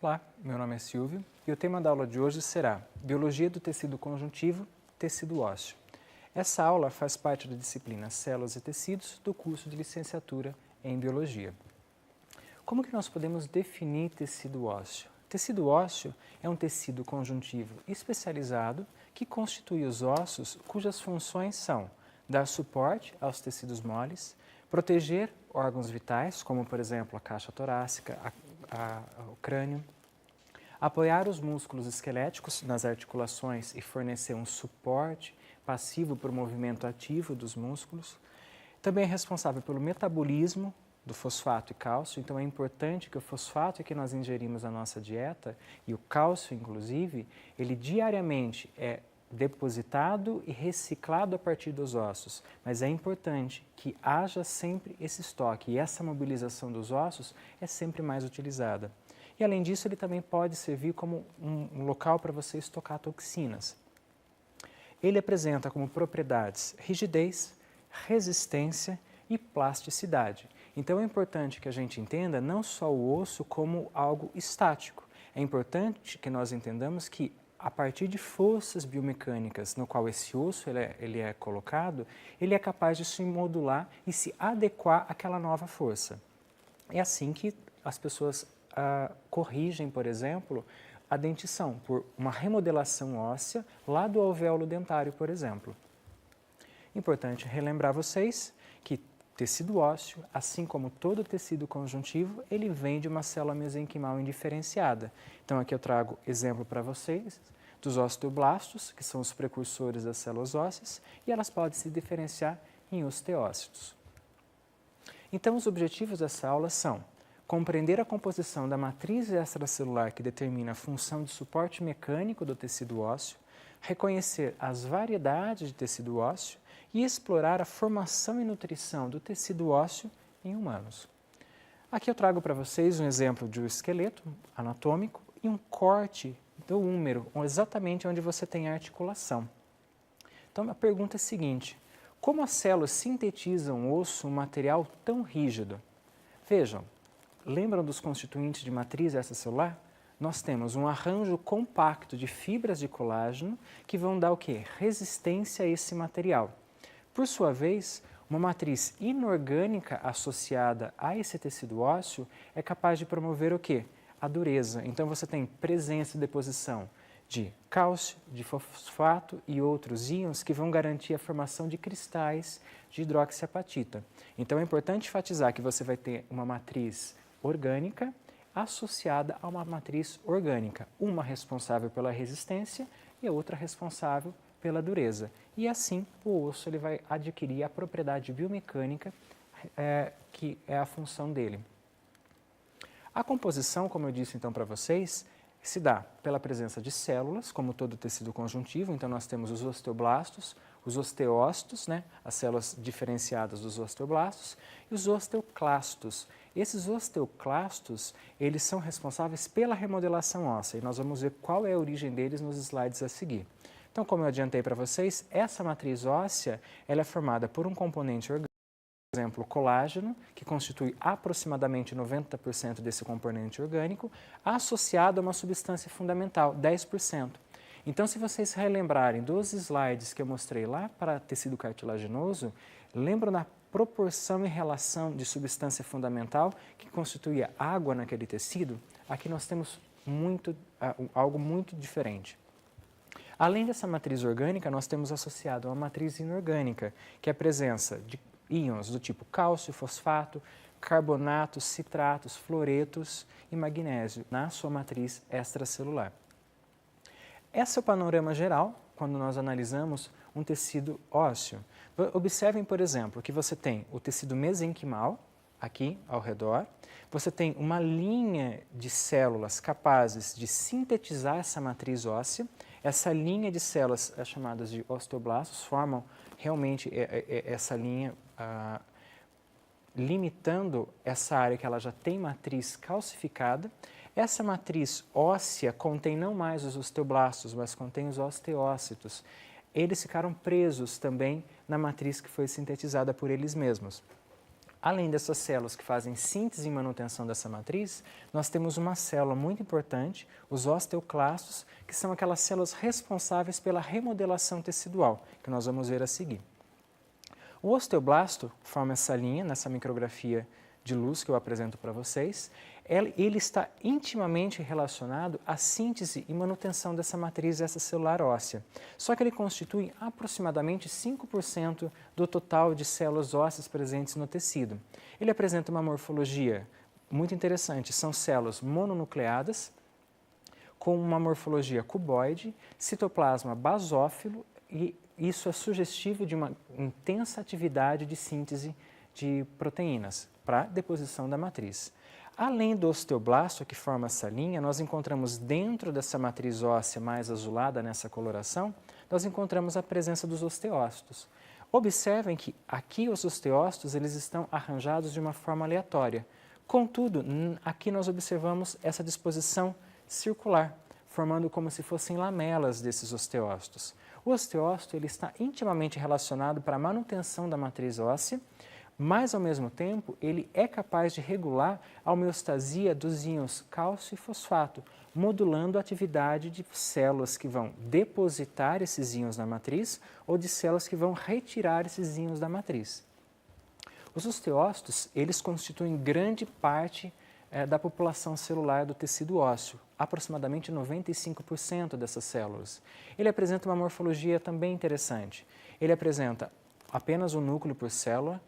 Olá, meu nome é Silvio e o tema da aula de hoje será Biologia do tecido conjuntivo, tecido ósseo. Essa aula faz parte da disciplina Células e Tecidos do curso de licenciatura em Biologia. Como que nós podemos definir tecido ósseo? Tecido ósseo é um tecido conjuntivo especializado que constitui os ossos cujas funções são dar suporte aos tecidos moles, proteger órgãos vitais, como por exemplo a caixa torácica, o crânio, apoiar os músculos esqueléticos nas articulações e fornecer um suporte passivo para o movimento ativo dos músculos. Também é responsável pelo metabolismo do fosfato e cálcio, então é importante que o fosfato que nós ingerimos na nossa dieta, e o cálcio inclusive, ele diariamente é depositado e reciclado a partir dos ossos, mas é importante que haja sempre esse estoque e essa mobilização dos ossos é sempre mais utilizada. E além disso, ele também pode servir como um local para você estocar toxinas. Ele apresenta como propriedades rigidez, resistência e plasticidade. Então é importante que a gente entenda não só o osso como algo estático. É importante que nós entendamos que a partir de forças biomecânicas no qual esse osso ele é colocado, ele é capaz de se modular e se adequar àquela nova força. É assim que as pessoas corrigem, por exemplo, a dentição, por uma remodelação óssea lá do alvéolo dentário, por exemplo. Importante relembrar vocês que tecido ósseo, assim como todo tecido conjuntivo, ele vem de uma célula mesenquimal indiferenciada. Então aqui eu trago exemplo para vocês dos osteoblastos, que são os precursores das células ósseas, e elas podem se diferenciar em osteócitos. Então os objetivos dessa aula são compreender a composição da matriz extracelular que determina a função de suporte mecânico do tecido ósseo, reconhecer as variedades de tecido ósseo e explorar a formação e nutrição do tecido ósseo em humanos. Aqui eu trago para vocês um exemplo de um esqueleto anatômico e um corte do húmero, exatamente onde você tem a articulação. Então a pergunta é a seguinte: como as células sintetizam o osso, um material tão rígido? Vejam, lembram dos constituintes de matriz extracelular? Nós temos um arranjo compacto de fibras de colágeno que vão dar o quê? Resistência a esse material. Por sua vez, uma matriz inorgânica associada a esse tecido ósseo é capaz de promover o quê? A dureza. Então você tem presença e deposição de cálcio, de fosfato e outros íons que vão garantir a formação de cristais de hidroxiapatita. Então é importante enfatizar que você vai ter uma matriz orgânica associada a uma matriz orgânica, uma responsável pela resistência e a outra responsável pela dureza. E assim o osso ele vai adquirir a propriedade biomecânica que é a função dele. A composição, como eu disse então para vocês, se dá pela presença de células, como todo tecido conjuntivo. Então nós temos os osteoblastos, os osteócitos, as células diferenciadas dos osteoblastos, e os osteoclastos. Esses osteoclastos, eles são responsáveis pela remodelação óssea, e nós vamos ver qual é a origem deles nos slides a seguir. Então, como eu adiantei para vocês, essa matriz óssea ela é formada por um componente orgânico, por exemplo, o colágeno, que constitui aproximadamente 90% desse componente orgânico, associado a uma substância fundamental, 10%. Então, se vocês relembrarem dos slides que eu mostrei lá para tecido cartilaginoso, lembram da proporção e relação de substância fundamental que constituía água naquele tecido? Aqui nós temos algo muito diferente. Além dessa matriz orgânica, nós temos associado uma matriz inorgânica, que é a presença de íons do tipo cálcio, fosfato, carbonatos, citratos, fluoretos e magnésio na sua matriz extracelular. Esse é o panorama geral quando nós analisamos um tecido ósseo. Observem, por exemplo, que você tem o tecido mesenquimal aqui ao redor, você tem uma linha de células capazes de sintetizar essa matriz óssea. Essa linha de células chamadas de osteoblastos formam realmente essa linha limitando essa área que ela já tem matriz calcificada. Essa matriz óssea contém não mais os osteoblastos, mas contém os osteócitos. Eles ficaram presos também na matriz que foi sintetizada por eles mesmos. Além dessas células que fazem síntese e manutenção dessa matriz, nós temos uma célula muito importante, os osteoclastos, que são aquelas células responsáveis pela remodelação tecidual, que nós vamos ver a seguir. O osteoblasto forma essa linha nessa micrografia de luz que eu apresento para vocês. Ele está intimamente relacionado à síntese e manutenção dessa matriz extracelular óssea. Só que ele constitui aproximadamente 5% do total de células ósseas presentes no tecido. Ele apresenta uma morfologia muito interessante. São células mononucleadas, com uma morfologia cuboide, citoplasma basófilo, e isso é sugestivo de uma intensa atividade de síntese de proteínas para deposição da matriz. Além do osteoblasto, que forma essa linha, nós encontramos dentro dessa matriz óssea mais azulada, nessa coloração, nós encontramos a presença dos osteócitos. Observem que aqui os osteócitos eles estão arranjados de uma forma aleatória. Contudo, aqui nós observamos essa disposição circular, formando como se fossem lamelas desses osteócitos. O osteócito ele está intimamente relacionado para a manutenção da matriz óssea, mas, ao mesmo tempo, ele é capaz de regular a homeostasia dos íons cálcio e fosfato, modulando a atividade de células que vão depositar esses íons na matriz ou de células que vão retirar esses íons da matriz. Os osteócitos, eles constituem grande parte da população celular do tecido ósseo, aproximadamente 95% dessas células. Ele apresenta uma morfologia também interessante. Ele apresenta apenas um núcleo por célula.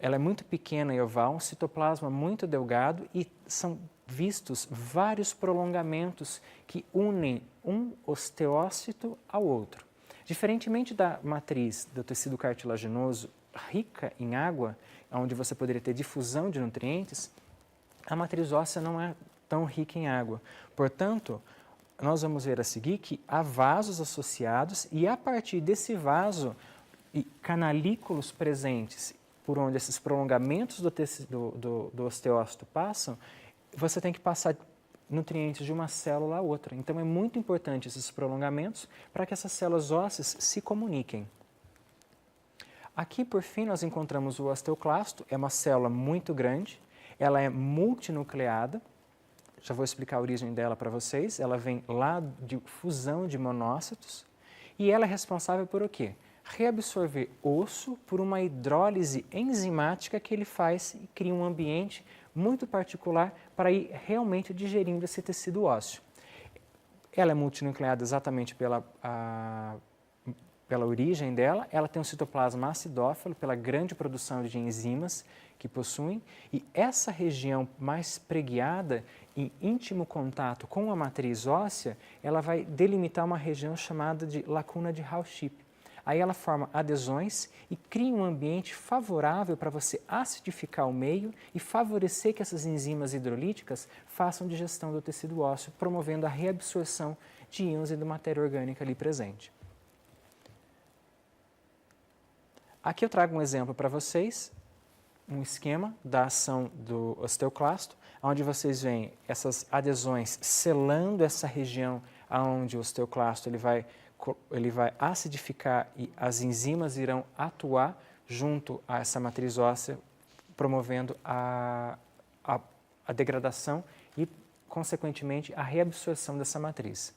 Ela é muito pequena e oval, um citoplasma muito delgado e são vistos vários prolongamentos que unem um osteócito ao outro. Diferentemente da matriz do tecido cartilaginoso rica em água, onde você poderia ter difusão de nutrientes, a matriz óssea não é tão rica em água. Portanto, nós vamos ver a seguir que há vasos associados e a partir desse vaso e canalículos presentes por onde esses prolongamentos do osteócito passam, você tem que passar nutrientes de uma célula a outra. Então, é muito importante esses prolongamentos para que essas células ósseas se comuniquem. Aqui, por fim, nós encontramos o osteoclasto. É uma célula muito grande, ela é multinucleada. Já vou explicar a origem dela para vocês. Ela vem lá de fusão de monócitos e ela é responsável por o quê? Reabsorver osso por uma hidrólise enzimática que ele faz e cria um ambiente muito particular para ir realmente digerindo esse tecido ósseo. Ela é multinucleada exatamente pela origem dela, ela tem um citoplasma acidófilo pela grande produção de enzimas que possuem, e essa região mais preguiada em íntimo contato com a matriz óssea, ela vai delimitar uma região chamada de lacuna de Hall-Schip. Aí ela forma adesões e cria um ambiente favorável para você acidificar o meio e favorecer que essas enzimas hidrolíticas façam digestão do tecido ósseo, promovendo a reabsorção de íons e da matéria orgânica ali presente. Aqui eu trago um exemplo para vocês, um esquema da ação do osteoclasto, onde vocês veem essas adesões selando essa região onde o osteoclasto ele vai acidificar e as enzimas irão atuar junto a essa matriz óssea, promovendo a degradação e, consequentemente, a reabsorção dessa matriz.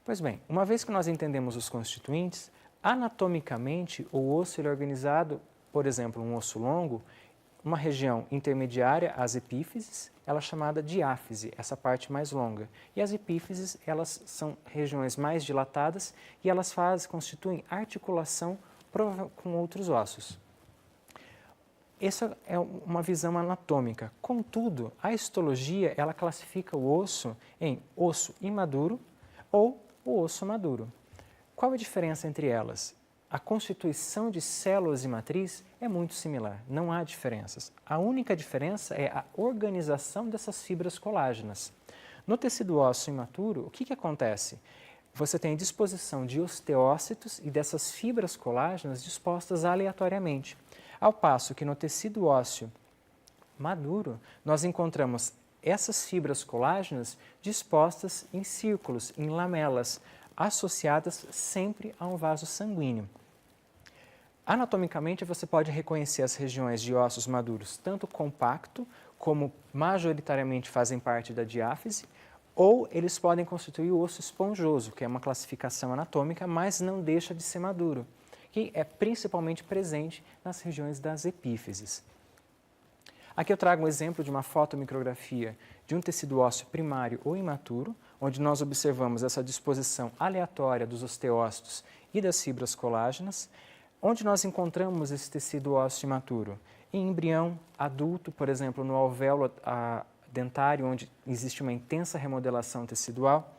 Pois bem, uma vez que nós entendemos os constituintes, anatomicamente o osso ele é organizado, por exemplo, um osso longo, uma região intermediária, as epífises, ela é chamada diáfise, essa parte mais longa. E as epífises, elas são regiões mais dilatadas e elas constituem articulação com outros ossos. Essa é uma visão anatômica. Contudo, a histologia, ela classifica o osso em osso imaduro ou o osso maduro. Qual a diferença entre elas? A constituição de células e matriz é muito similar, não há diferenças. A única diferença é a organização dessas fibras colágenas. No tecido ósseo imaturo, o que acontece? Você tem disposição de osteócitos e dessas fibras colágenas dispostas aleatoriamente. Ao passo que no tecido ósseo maduro, nós encontramos essas fibras colágenas dispostas em círculos, em lamelas, associadas sempre a um vaso sanguíneo. Anatomicamente, você pode reconhecer as regiões de ossos maduros tanto compacto, como majoritariamente fazem parte da diáfise, ou eles podem constituir o osso esponjoso, que é uma classificação anatômica, mas não deixa de ser maduro, que é principalmente presente nas regiões das epífises. Aqui eu trago um exemplo de uma fotomicrografia de um tecido ósseo primário ou imaturo, onde nós observamos essa disposição aleatória dos osteócitos e das fibras colágenas. Onde nós encontramos esse tecido ósseo imaturo? Em embrião adulto, por exemplo, no alvéolo dentário, onde existe uma intensa remodelação tecidual,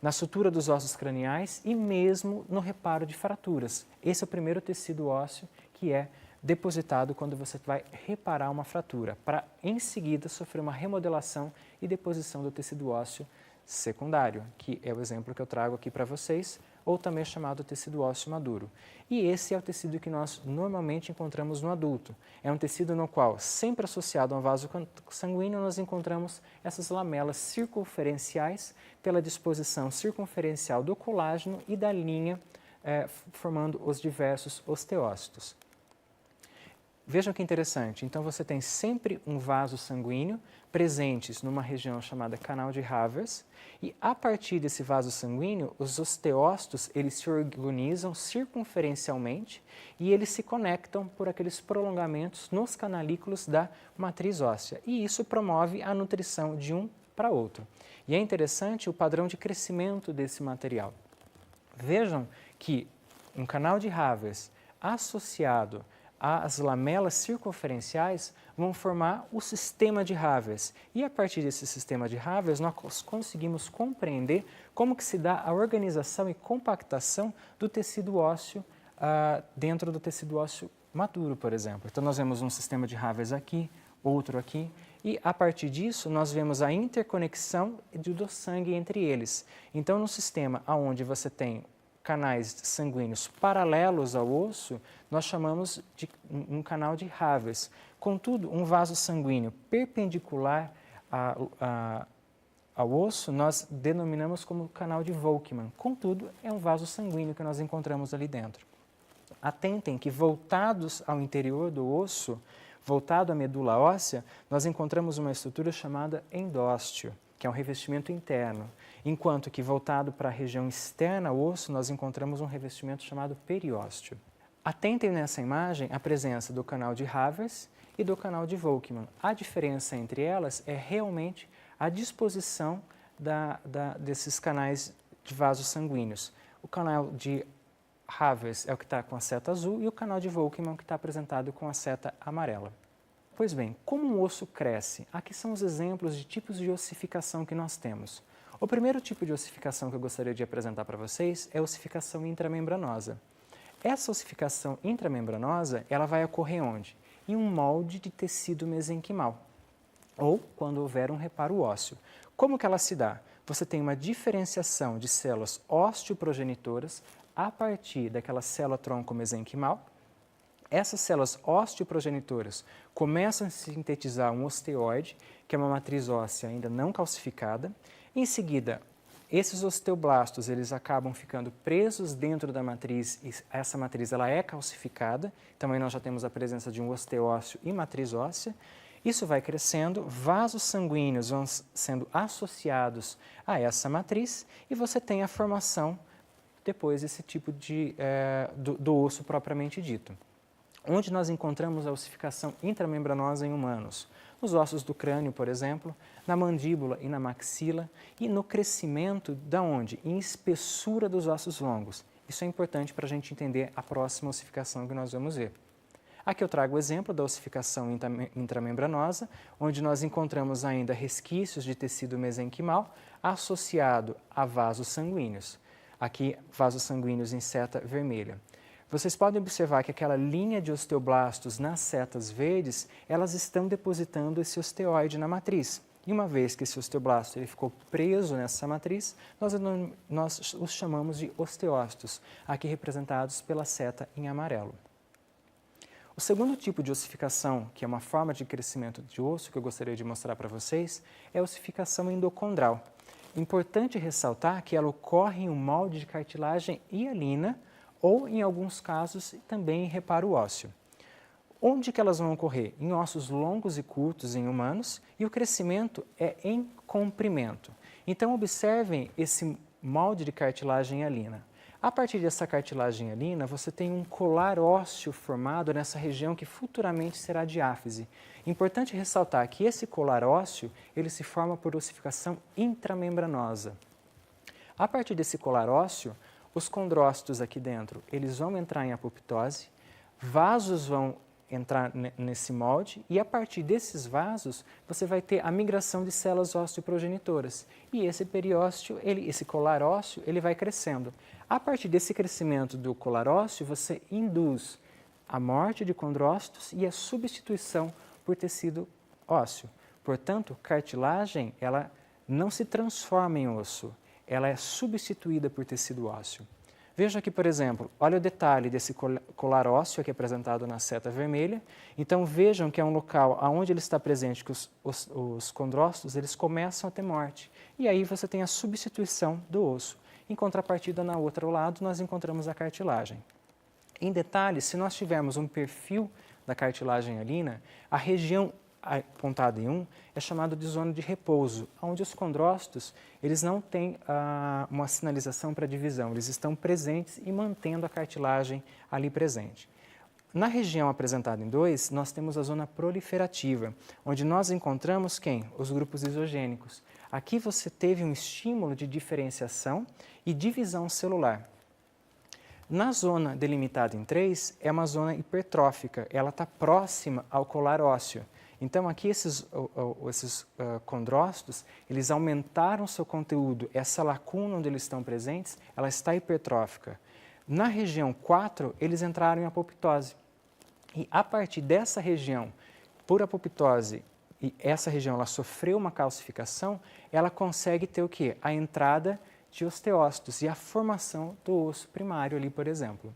na sutura dos ossos craniais e mesmo no reparo de fraturas. Esse é o primeiro tecido ósseo que é depositado quando você vai reparar uma fratura, para em seguida sofrer uma remodelação e deposição do tecido ósseo secundário, que é o exemplo que eu trago aqui para vocês, ou também chamado tecido ósseo maduro. E esse é o tecido que nós normalmente encontramos no adulto. É um tecido no qual, sempre associado a um vaso sanguíneo, nós encontramos essas lamelas circunferenciais pela disposição circunferencial do colágeno e da linha, formando os diversos osteócitos. Vejam que interessante, então você tem sempre um vaso sanguíneo presentes numa região chamada canal de Havers e a partir desse vaso sanguíneo os osteócitos eles se organizam circunferencialmente e eles se conectam por aqueles prolongamentos nos canalículos da matriz óssea e isso promove a nutrição de um para outro. E é interessante o padrão de crescimento desse material. Vejam que um canal de Havers associado as lamelas circunferenciais vão formar o sistema de Havers. E a partir desse sistema de Havers, nós conseguimos compreender como que se dá a organização e compactação do tecido ósseo dentro do tecido ósseo maduro, por exemplo. Então, nós vemos um sistema de Havers aqui, outro aqui, e a partir disso, nós vemos a interconexão do sangue entre eles. Então, no sistema onde você tem canais sanguíneos paralelos ao osso, nós chamamos de um canal de Havers. Contudo, um vaso sanguíneo perpendicular ao osso, nós denominamos como canal de Volkmann. Contudo, é um vaso sanguíneo que nós encontramos ali dentro. Atentem que voltados ao interior do osso, voltado à medula óssea, nós encontramos uma estrutura chamada endósteo, que é um revestimento interno, enquanto que voltado para a região externa ao osso, nós encontramos um revestimento chamado periósteo. Atentem nessa imagem a presença do canal de Havers e do canal de Volkmann. A diferença entre elas é realmente a disposição desses canais de vasos sanguíneos. O canal de Havers é o que está com a seta azul e o canal de Volkmann é o que está apresentado com a seta amarela. Pois bem, como um osso cresce? Aqui são os exemplos de tipos de ossificação que nós temos. O primeiro tipo de ossificação que eu gostaria de apresentar para vocês é a ossificação intramembranosa. Essa ossificação intramembranosa, ela vai ocorrer onde? Em um molde de tecido mesenquimal, ou quando houver um reparo ósseo. Como que ela se dá? Você tem uma diferenciação de células osteoprogenitoras a partir daquela célula tronco mesenquimal. Essas células osteoprogenitoras começam a sintetizar um osteoide, que é uma matriz óssea ainda não calcificada. Em seguida, esses osteoblastos eles acabam ficando presos dentro da matriz e essa matriz ela é calcificada. Então, aí nós já temos a presença de um osteócio e matriz óssea. Isso vai crescendo, vasos sanguíneos vão sendo associados a essa matriz e você tem a formação depois desse tipo do osso propriamente dito. Onde nós encontramos a ossificação intramembranosa em humanos? Nos ossos do crânio, por exemplo, na mandíbula e na maxila, e no crescimento da onde? Em espessura dos ossos longos. Isso é importante para a gente entender a próxima ossificação que nós vamos ver. Aqui eu trago o exemplo da ossificação intramembranosa, onde nós encontramos ainda resquícios de tecido mesenquimal associado a vasos sanguíneos. Aqui, vasos sanguíneos em seta vermelha. Vocês podem observar que aquela linha de osteoblastos nas setas verdes, elas estão depositando esse osteoide na matriz. E uma vez que esse osteoblasto ele ficou preso nessa matriz, nós os chamamos de osteócitos, aqui representados pela seta em amarelo. O segundo tipo de ossificação, que é uma forma de crescimento de osso, que eu gostaria de mostrar para vocês, é a ossificação endocondral. Importante ressaltar que ela ocorre em um molde de cartilagem hialina, ou, em alguns casos, também em reparo ósseo. Onde que elas vão ocorrer? Em ossos longos e curtos em humanos, e o crescimento é em comprimento. Então, observem esse molde de cartilagem hialina. A partir dessa cartilagem hialina, você tem um colar ósseo formado nessa região que futuramente será diáfise. Importante ressaltar que esse colar ósseo, ele se forma por ossificação intramembranosa. A partir desse colar ósseo, os condrócitos aqui dentro, eles vão entrar em apoptose, vasos vão entrar nesse molde e a partir desses vasos você vai ter a migração de células osteoprogenitoras e esse periósteo, esse colar ósseo, ele vai crescendo. A partir desse crescimento do colar ósseo você induz a morte de condrócitos e a substituição por tecido ósseo. Portanto, cartilagem, ela não se transforma em osso, ela é substituída por tecido ósseo. Veja aqui, por exemplo, olha o detalhe desse colar ósseo aqui apresentado na seta vermelha. Então vejam que é um local onde ele está presente, que os condrócitos eles começam a ter morte. E aí você tem a substituição do osso. Em contrapartida, na outra lado, nós encontramos a cartilagem. Em detalhe, se nós tivermos um perfil da cartilagem hialina, a região apontada em 1 é chamada de zona de repouso, onde os condrócitos eles não têm uma sinalização para divisão, eles estão presentes e mantendo a cartilagem ali presente. Na região apresentada em 2, nós temos a zona proliferativa, onde nós encontramos quem? Os grupos isogênicos. Aqui você teve um estímulo de diferenciação e divisão celular. Na zona delimitada em 3, é uma zona hipertrófica, ela está próxima ao colar ósseo. Então, aqui esses condrócitos, eles aumentaram seu conteúdo, essa lacuna onde eles estão presentes, ela está hipertrófica. Na região 4, eles entraram em apoptose. E a partir dessa região, por apoptose, e essa região ela sofreu uma calcificação, ela consegue ter o quê? A entrada de osteócitos e a formação do osso primário ali, por exemplo.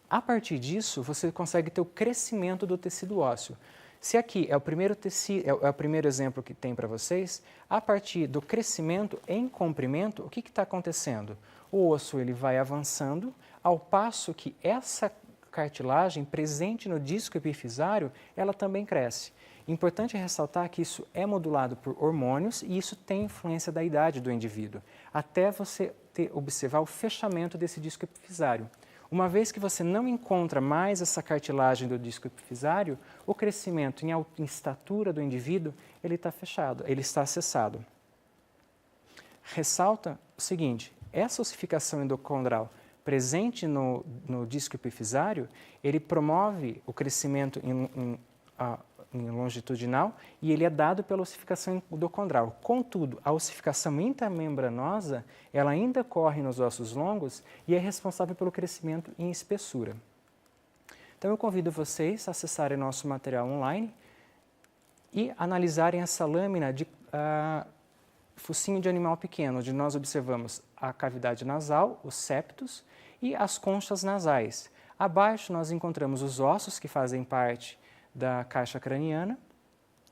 A partir disso, você consegue ter o crescimento do tecido ósseo. Se aqui é o primeiro é o primeiro exemplo que tem para vocês, a partir do crescimento em comprimento, o que está acontecendo? O osso ele vai avançando, ao passo que essa cartilagem presente no disco epifisário, ela também cresce. Importante ressaltar que isso é modulado por hormônios e isso tem influência da idade do indivíduo, até você observar o fechamento desse disco epifisário. Uma vez que você não encontra mais essa cartilagem do disco epifisário, o crescimento em estatura do indivíduo, ele está fechado, ele está cessado. Ressalta o seguinte, essa ossificação endocondral presente no disco epifisário, ele promove o crescimento em longitudinal e ele é dado pela ossificação endocondral. Contudo, a ossificação intramembranosa, ela ainda ocorre nos ossos longos e é responsável pelo crescimento em espessura. Então eu convido vocês a acessarem nosso material online e analisarem essa lâmina de focinho de animal pequeno, onde nós observamos a cavidade nasal, os septos e as conchas nasais. Abaixo nós encontramos os ossos que fazem parte da caixa craniana.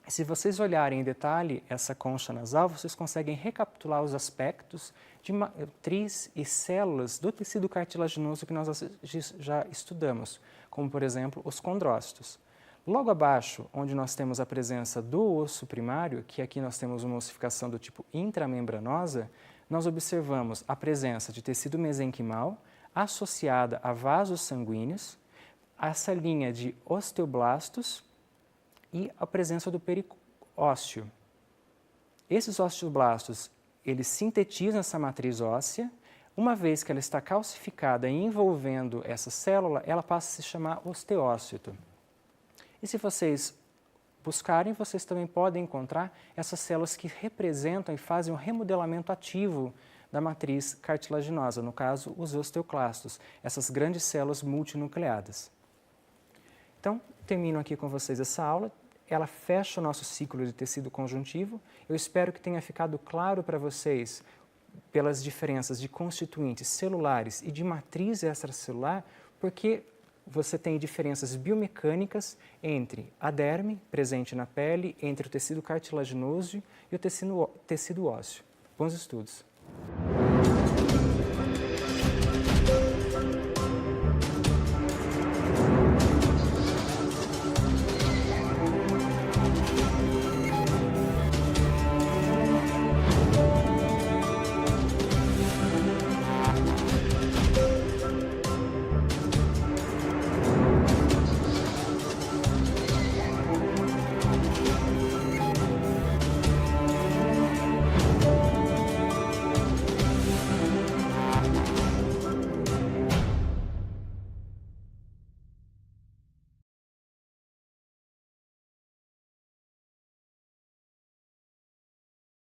Se vocês olharem em detalhe essa concha nasal, vocês conseguem recapitular os aspectos de matriz e células do tecido cartilaginoso que nós já estudamos, como por exemplo os condrócitos. Logo abaixo, onde nós temos a presença do osso primário, que aqui nós temos uma ossificação do tipo intramembranosa, nós observamos a presença de tecido mesenquimal associada a vasos sanguíneos, essa linha de osteoblastos e a presença do periósteo. Esses osteoblastos, eles sintetizam essa matriz óssea. Uma vez que ela está calcificada e envolvendo essa célula, ela passa a se chamar osteócito. E se vocês buscarem, vocês também podem encontrar essas células que representam e fazem um remodelamento ativo da matriz cartilaginosa, no caso, os osteoclastos, essas grandes células multinucleadas. Então, termino aqui com vocês essa aula. Ela fecha o nosso ciclo de tecido conjuntivo. Eu espero que tenha ficado claro para vocês, pelas diferenças de constituintes celulares e de matriz extracelular, porque você tem diferenças biomecânicas entre a derme, presente na pele, entre o tecido cartilaginoso e o tecido ósseo. Bons estudos!